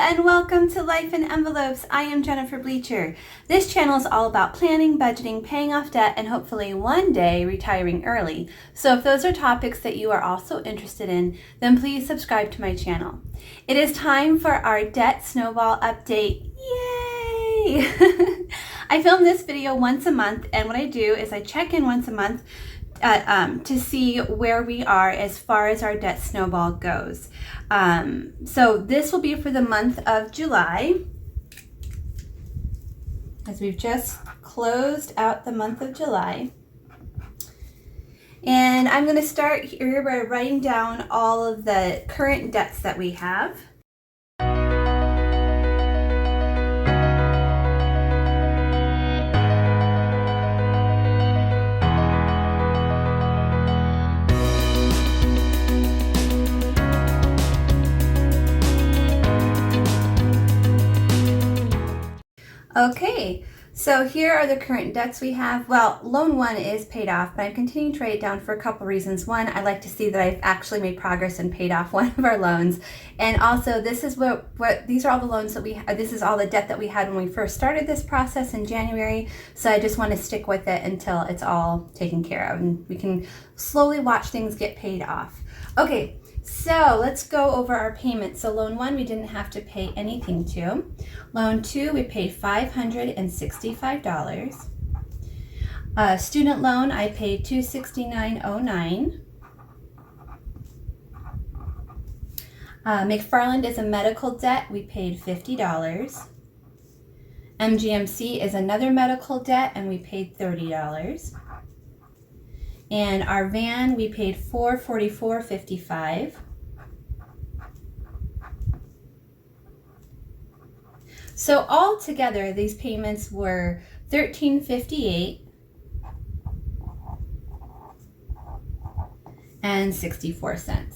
and welcome to Life in Envelopes. I am Jennifer Bleacher. This channel is all about planning, budgeting, paying off debt, and hopefully one day retiring early. So if those are topics that you are also interested in, then please subscribe to my channel. It is time for our debt snowball update. Yay! I film this video once a month, and what I do is I check in once a month to see where we are as far as our debt snowball goes. So this will be for the month of July, as we've just closed out the month of July. And I'm going to start here by writing down all of the current debts that we have. Okay, so here are the current debts we have. Well, loan one is paid off, but I'm continuing to write it down for a couple reasons. One, I like to see that I've actually made progress and paid off one of our loans. And also, this is these are all the loans that this is all the debt that we had when we first started this process in January. So I just want to stick with it until it's all taken care of and we can slowly watch things get paid off. Okay. So let's go over our payments. So loan one, we didn't have to pay anything to. Loan two, we paid $565. Student loan, I paid $269.09. McFarland is a medical debt. We paid $50. MGMC is another medical debt, and we paid $30. And our van, we paid $444.55. So all together, these payments were $1358.64.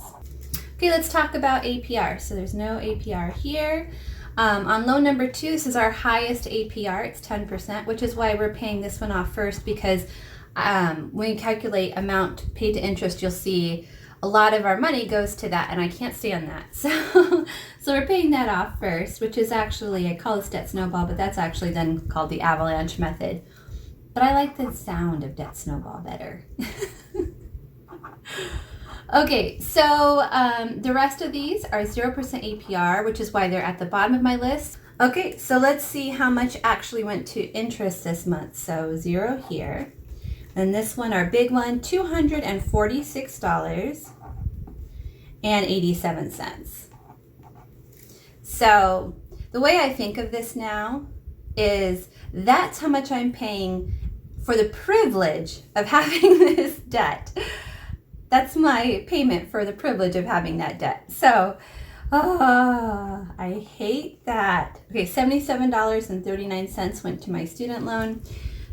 Okay, let's talk about APR. So there's no APR here. On loan number two, this is our highest APR. It's 10%, which is why we're paying this one off first, because when you calculate amount paid to interest, you'll see a lot of our money goes to that, and I can't stand that. So we're paying that off first, which is actually, I call this debt snowball, but that's actually then called the Avalanche method. But I like the sound of debt snowball better. Okay, so the rest of these are 0% APR, which is why they're at the bottom of my list. Okay, so let's see how much actually went to interest this month. So 0 here. And this one, our big one, $246.87. So the way I think of this now is that's how much I'm paying for the privilege of having this debt. That's my payment for the privilege of having that debt. So, I hate that. Okay, $77.39 went to my student loan.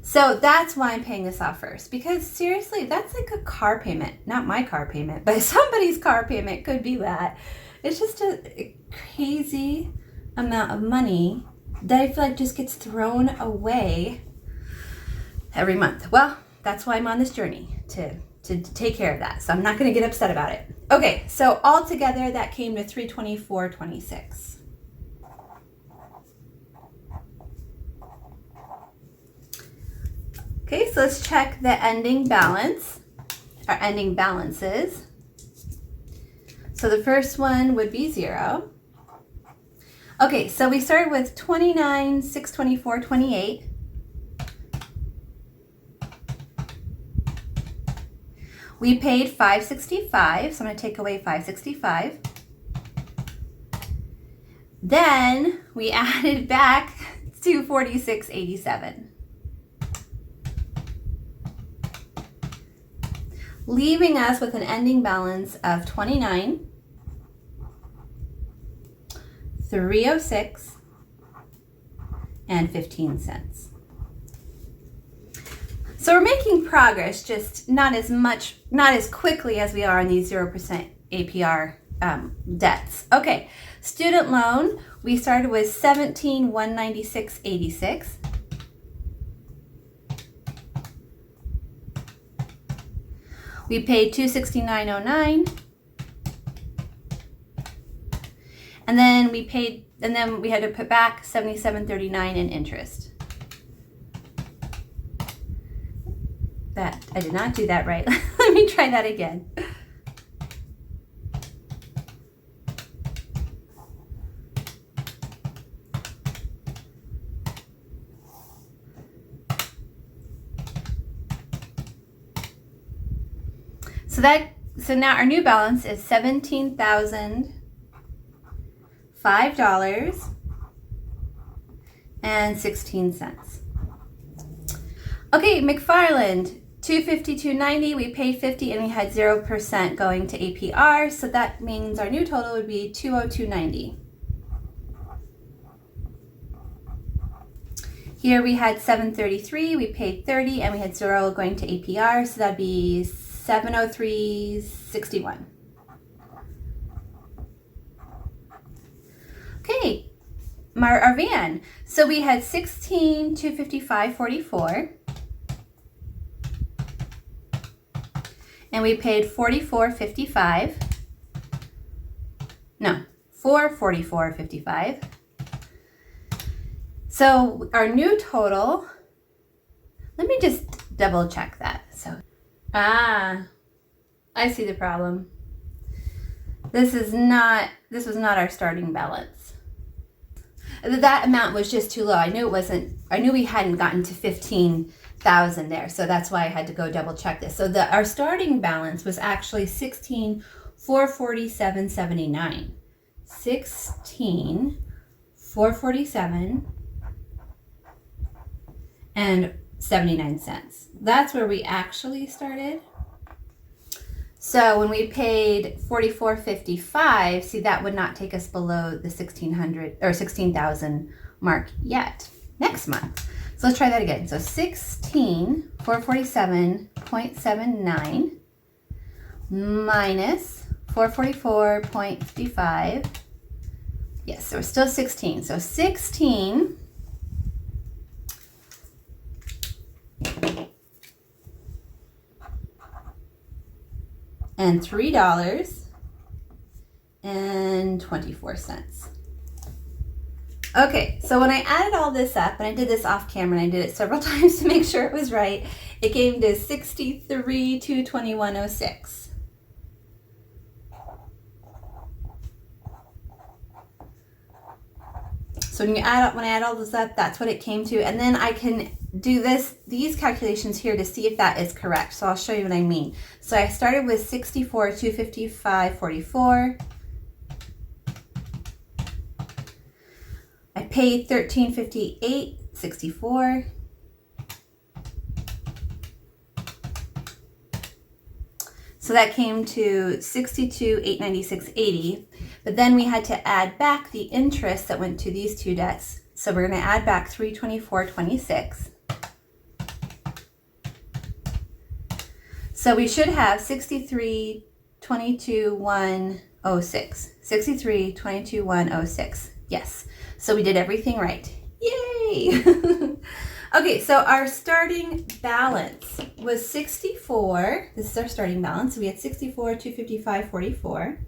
So that's why I'm paying this off first, because seriously, that's like a car payment. Not my car payment, but somebody's car payment could be that. It's just a crazy amount of money that I feel like just gets thrown away every month. Well, that's why I'm on this journey to take care of that. So I'm not going to get upset about it. Okay, so altogether that came to $324.26. Okay, so let's check the ending balance, our ending balances. So the first one would be 0. Okay, so we started with $29,624.28. We paid $565, so I'm going to take away $565. Then we added back $246.87. Leaving us with an ending balance of $29,306.15. So we're making progress, just not as quickly as we are on these 0% APR debts. Okay, student loan, we started with $17,196.86. We paid $269.09. And then we paid, and then we had to put back $77.39 in interest. That, I did not do that right. Let me try that again. So now our new balance is $17,005.16. Okay, McFarland, $252.90. We paid $50 and we had 0% going to APR, so that means our new total would be $202.90. Here we had $733, we paid $30 and we had 0 going to APR, so that'd be $703.61. Okay, our van. So we had $16,255.44, and we paid $44.55. No, $444.55. So our new total. Let me just double check that. So. I see the problem. This was not our starting balance. That amount was just too low. I knew we hadn't gotten to 15,000 there, so that's why I had to go double check this. So our starting balance was actually 16,447.79. 16,447 and 79 cents. That's where we actually started. So when we paid $44.55, see, that would not take us below the 1,600 or 16,000 mark yet. Next month. So let's try that again. So 16,447.79 minus 444.55. Yes, so we're still 16. So 16 and $3.24. Okay, so when I added all this up, and I did this off camera, and I did it several times to make sure it was right, it came to $63,221.06. So when I add all this up, that's what it came to, and then I can do these calculations here to see if that is correct. So I'll show you what I mean. So I started with $64,255.44. I paid $1358.64. So that came to $62,896.80. But then we had to add back the interest that went to these two debts. So we're going to add back $324.26. So we should have $63,221.06. $63,221.06. Yes. So we did everything right. Yay! Okay, so our starting balance was 64. This is our starting balance. So we had 64,255.44.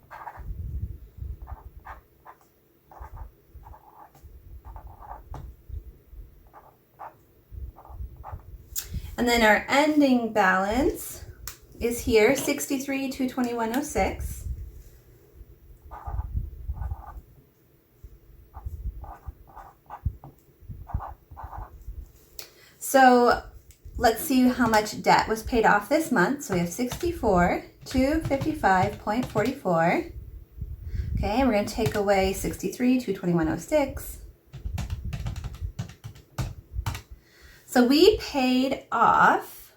And then our ending balance is here, 63,221.06. So let's see how much debt was paid off this month. So we have 64,255.44. Okay, we're going to take away 63,221.06. So we paid off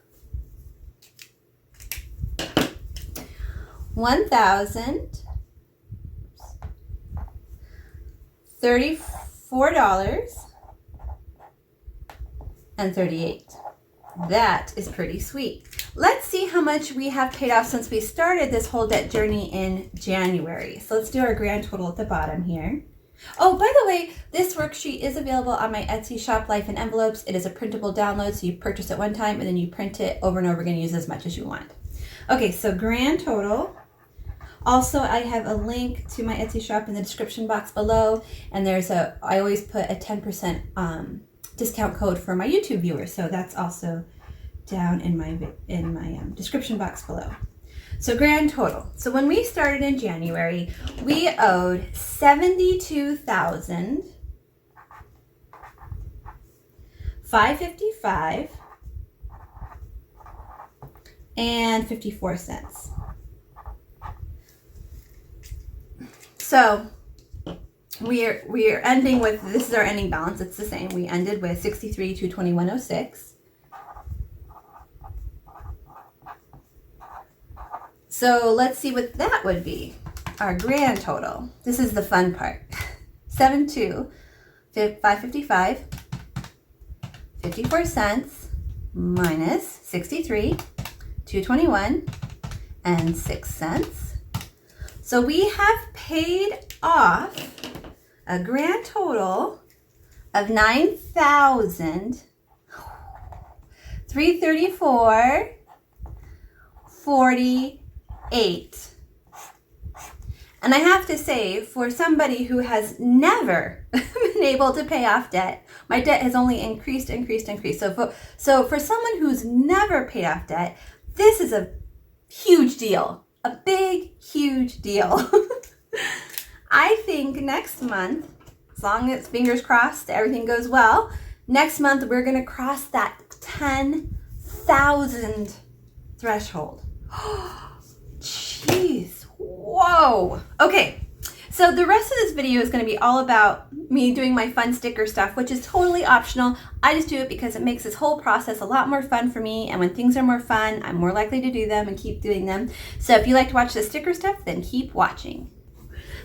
$1,034.38. That is pretty sweet. Let's see how much we have paid off since we started this whole debt journey in January. So let's do our grand total at the bottom here. Oh, by the way, this worksheet is available on my Etsy shop, Life in Envelopes. It is a printable download, so you purchase it one time and then you print it over and over again, use as much as you want. Okay, so grand total Also, I have a link to my Etsy shop in the description box below, and I always put a 10% discount code for my YouTube viewers, so that's also down in my description box below. So grand total. So when we started in January, we owed $72,555 and 54 cents. So we are ending with, this is our ending balance. It's the same. We ended with $63,221.06. So let's see what that would be. Our grand total. This is the fun part. 72,555, 54 cents minus 63,221 and 6 cents. So we have paid off a grand total of $9,334.48. And I have to say, for somebody who has never been able to pay off debt, my debt has only increased. So for someone who's never paid off debt, this is a huge deal, a big, huge deal. I think next month, as long as fingers crossed, everything goes well, next month we're going to cross that 10,000 threshold. Jeez. Whoa. Okay. So the rest of this video is going to be all about me doing my fun sticker stuff, which is totally optional. I just do it because it makes this whole process a lot more fun for me. And when things are more fun, I'm more likely to do them and keep doing them. So if you like to watch the sticker stuff, then keep watching.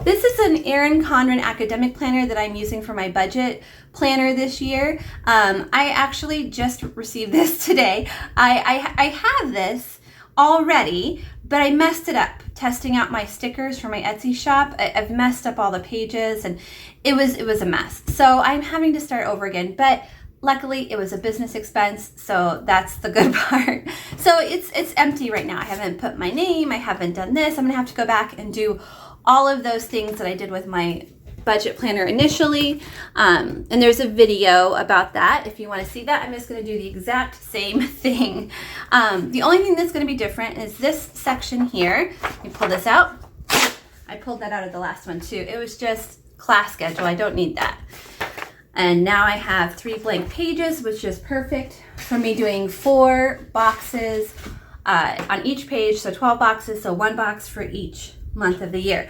This is an Erin Condren academic planner that I'm using for my budget planner this year. I actually just received this today. I have this already, but I messed it up testing out my stickers for my Etsy shop. I've messed up all the pages and it was a mess. So I'm having to start over again, but luckily it was a business expense, so that's the good part. So it's empty right now. I haven't put my name, I haven't done this. I'm gonna have to go back and do all of those things that I did with my budget planner initially. And there's a video about that if you want to see that. I'm just going to do the exact same thing. The only thing that's going to be different is this section here. Let me pull this out. I pulled that out of the last one too. It was just class schedule. I don't need that. And now I have 3 blank pages, which is perfect for me doing 4 boxes on each page. So 12 boxes, so 1 box for each month of the year.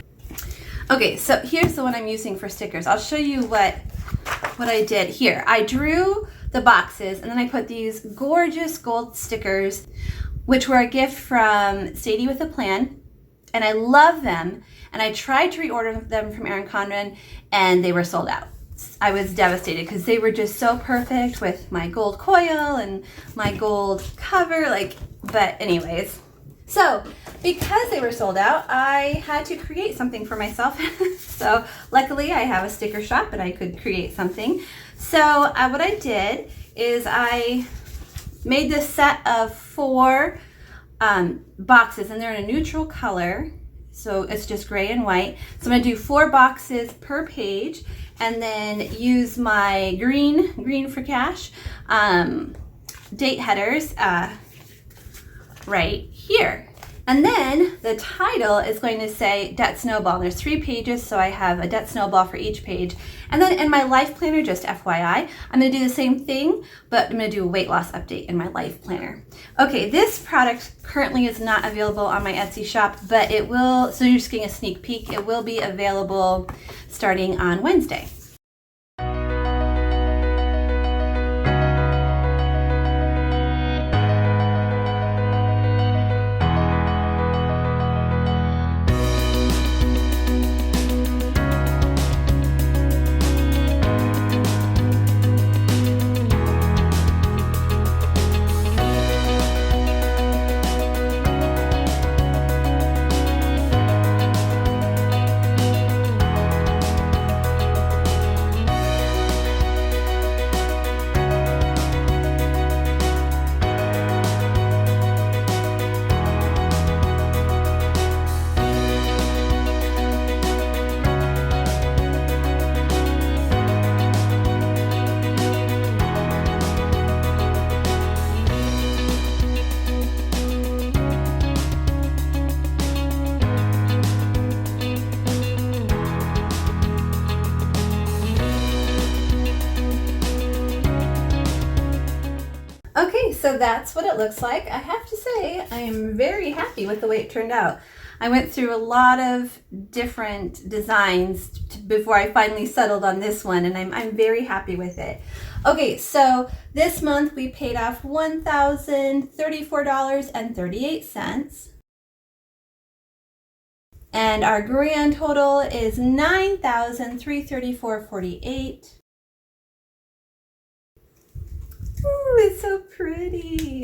Okay, so here's the one I'm using for stickers. I'll show you what I did here. I drew the boxes and then I put these gorgeous gold stickers, which were a gift from Sadie with a Plan, and I love them. And I tried to reorder them from Erin Condren and they were sold out. I was devastated because they were just so perfect with my gold coil and my gold cover, but anyways. So because they were sold out, I had to create something for myself. So luckily I have a sticker shop and I could create something. So what I did is I made this set of 4 boxes, and they're in a neutral color. So it's just gray and white. So I'm gonna do 4 boxes per page and then use my green for cash date headers right here. And then the title is going to say Debt Snowball. And there's 3 pages, so I have a Debt Snowball for each page. And then in my life planner, just FYI, I'm going to do the same thing, but I'm going to do a weight loss update in my life planner. Okay, this product currently is not available on my Etsy shop, but it will, so you're just getting a sneak peek, it will be available starting on Wednesday. So that's what it looks like. I have to say, I am very happy with the way it turned out. I went through a lot of different designs before I finally settled on this one, and I'm very happy with it. Okay, so this month we paid off $1,034.38. And our grand total is $9,334.48. Ooh, it's so pretty.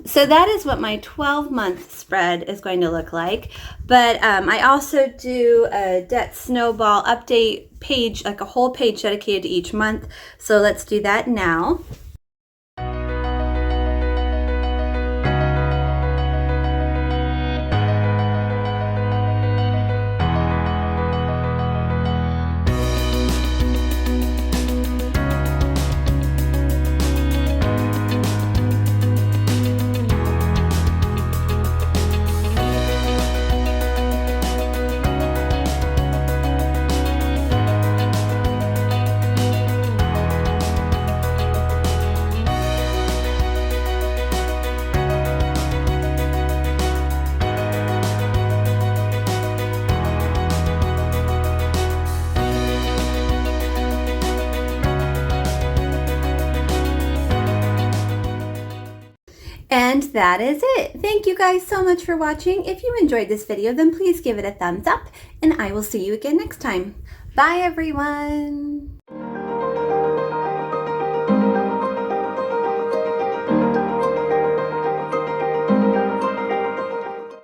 So that is what my 12-month spread is going to look like. But I also do a debt snowball update page, like a whole page dedicated to each month. So let's do that now. And that is it. Thank you guys so much for watching. If you enjoyed this video, then please give it a thumbs up, and I will see you again next time. Bye, everyone.